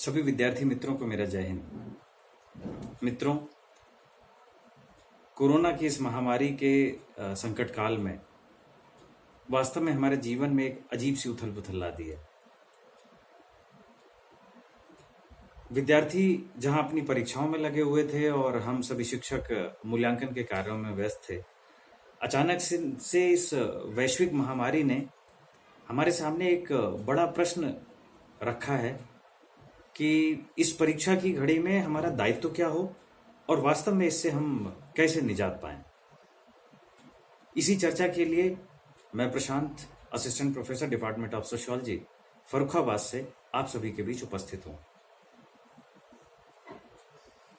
सभी विद्यार्थी मित्रों को मेरा जय हिंद। मित्रों, कोरोना की इस महामारी के संकट काल में वास्तव में हमारे जीवन में एक अजीब सी उथल पुथल ला दी है। विद्यार्थी जहां अपनी परीक्षाओं में लगे हुए थे और हम सभी शिक्षक मूल्यांकन के कार्यों में व्यस्त थे, अचानक से इस वैश्विक महामारी ने हमारे सामने एक बड़ा प्रश्न रखा है कि इस परीक्षा की घड़ी में हमारा दायित्व क्या हो और वास्तव में इससे हम कैसे निजात पाएं। इसी चर्चा के लिए मैं Prashant, assistant professor department of sociology, Farrukhabad से आप सभी के बीच उपस्थित हूं।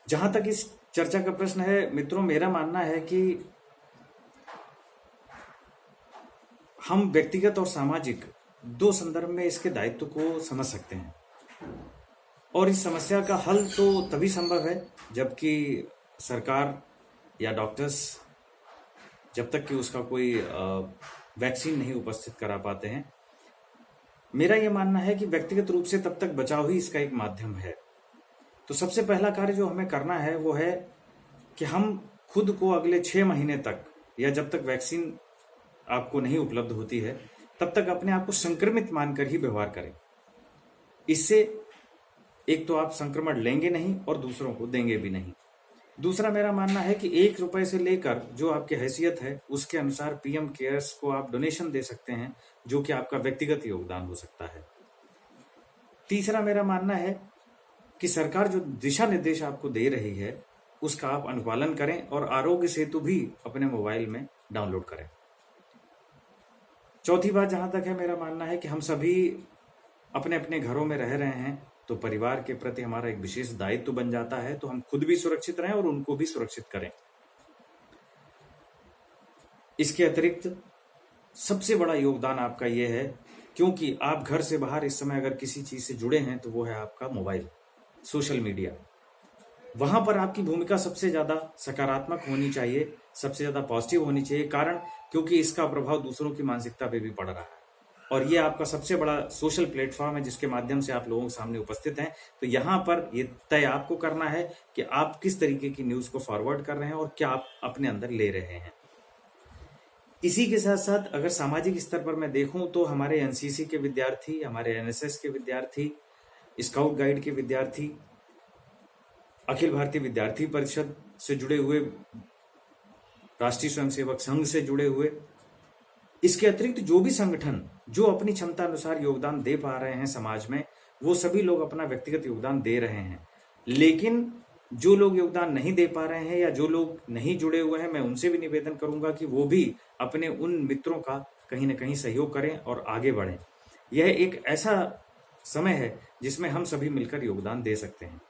जहां तक इस चर्चा का प्रश्न है मित्रों, मेरा मानना है कि हम व्यक्तिगत और सामाजिक दो संदर्भ में इसके दायित्व को समझ सकते हैं और इस समस्या का हल तो तभी संभव है जबकि सरकार या डॉक्टर्स जब तक कि उसका कोई वैक्सीन नहीं उपस्थित करा पाते हैं। मेरा यह मानना है कि व्यक्तिगत रूप से तब तक बचाव ही इसका एक माध्यम है। तो सबसे पहला कार्य जो हमें करना है वो है कि हम खुद को अगले 6 महीने तक या जब तक वैक्सीन आपको नहीं उपलब्ध होती है तब तक अपने आप को संक्रमित मानकर ही व्यवहार करें। इससे एक तो आप संक्रमण लेंगे नहीं और दूसरों को देंगे भी नहीं। दूसरा मेरा मानना है कि 1 रुपए से लेकर जो आपकी हैसियत है उसके अनुसार पीएम केयर्स को आप डोनेशन दे सकते हैं, जो कि आपका व्यक्तिगत योगदान हो सकता है। तीसरा मेरा मानना है कि सरकार जो दिशा निर्देश आपको दे रही है उसका आप अनुपालन करें और आरोग्य सेतु भी अपने मोबाइल में डाउनलोड करें। चौथी बात जहां तक है, मेरा मानना है कि हम सभी अपने अपने घरों में रह रहे हैं तो परिवार के प्रति हमारा एक विशेष दायित्व बन जाता है, तो हम खुद भी सुरक्षित रहें और उनको भी सुरक्षित करें। इसके अतिरिक्त सबसे बड़ा योगदान आपका यह है, क्योंकि आप घर से बाहर इस समय अगर किसी चीज से जुड़े हैं तो वो है आपका मोबाइल, सोशल मीडिया। वहां पर आपकी भूमिका सबसे ज्यादा सकारात्मक होनी चाहिए, सबसे ज्यादा पॉजिटिव होनी चाहिए, कारण क्योंकि इसका प्रभाव दूसरों की मानसिकता पे भी पड़ रहा है और ये आपका सबसे बड़ा सोशल प्लेटफॉर्म है जिसके माध्यम से आप लोगों के सामने उपस्थित हैं। तो यहाँ पर ये तय आपको करना है कि आप किस तरीके की न्यूज को फॉरवर्ड कर रहे हैं और क्या आप अपने अंदर ले रहे हैं। इसी के साथ साथ अगर सामाजिक स्तर पर मैं देखूं तो हमारे एनसीसी के विद्यार्थी, हमारे एनएसएस के विद्यार्थी, स्काउट गाइड के विद्यार्थी, अखिल भारतीय विद्यार्थी परिषद से जुड़े हुए, राष्ट्रीय स्वयंसेवक संघ से जुड़े हुए, इसके अतिरिक्त जो भी संगठन जो अपनी क्षमता अनुसार योगदान दे पा रहे हैं समाज में, वो सभी लोग अपना व्यक्तिगत योगदान दे रहे हैं। लेकिन जो लोग योगदान नहीं दे पा रहे हैं या जो लोग नहीं जुड़े हुए हैं, मैं उनसे भी निवेदन करूंगा कि वो भी अपने उन मित्रों का कहीं ना कहीं सहयोग करें और आगे बढ़ें। यह एक ऐसा समय है जिसमें हम सभी मिलकर योगदान दे सकते हैं।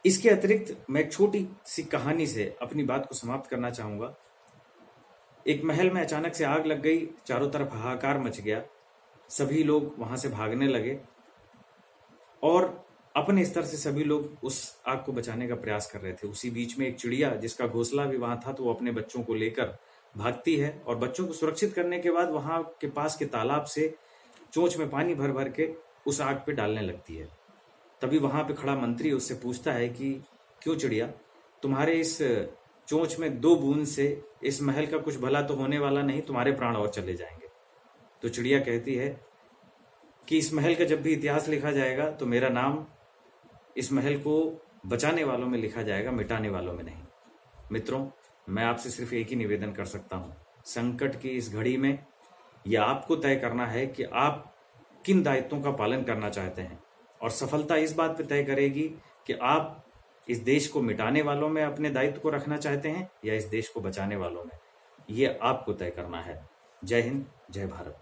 इसके अतिरिक्त मैं एक छोटी सी कहानी से अपनी बात को समाप्त करना चाहूंगा। एक महल में अचानक से आग लग गई, चारों तरफ हाहाकार मच गया, सभी लोग वहां से भागने लगे और अपने स्तर से सभी लोग उस आग को बचाने का प्रयास कर रहे थे। उसी बीच में एक चिड़िया जिसका घोंसला भी वहां था, तो वो अपने बच्चों को लेकर भागती है और बच्चों को सुरक्षित करने के बाद वहां के पास के तालाब से चोंच में पानी भर भर के उस आग पे डालने लगती है। तभी वहां पे खड़ा मंत्री उससे पूछता है कि क्यों चिड़िया, तुम्हारे इस चोंच में 2 बूंद से इस महल का कुछ भला तो होने वाला नहीं, तुम्हारे प्राण और चले जाएंगे। तो चिड़िया कहती है कि इस महल का जब भी इतिहास लिखा जाएगा तो मेरा नाम इस महल को बचाने वालों में लिखा जाएगा, मिटाने वालों में नहीं। मित्रों, मैं आपसे सिर्फ एक ही निवेदन कर सकता हूं, संकट की इस घड़ी में यह आपको तय करना है कि आप किन दायित्वों का पालन करना चाहते हैं और सफलता इस बात पर तय करेगी कि आप इस देश को मिटाने वालों में अपने दायित्व को रखना चाहते हैं या इस देश को बचाने वालों में। ये आपको तय करना है। जय हिंद, जय भारत।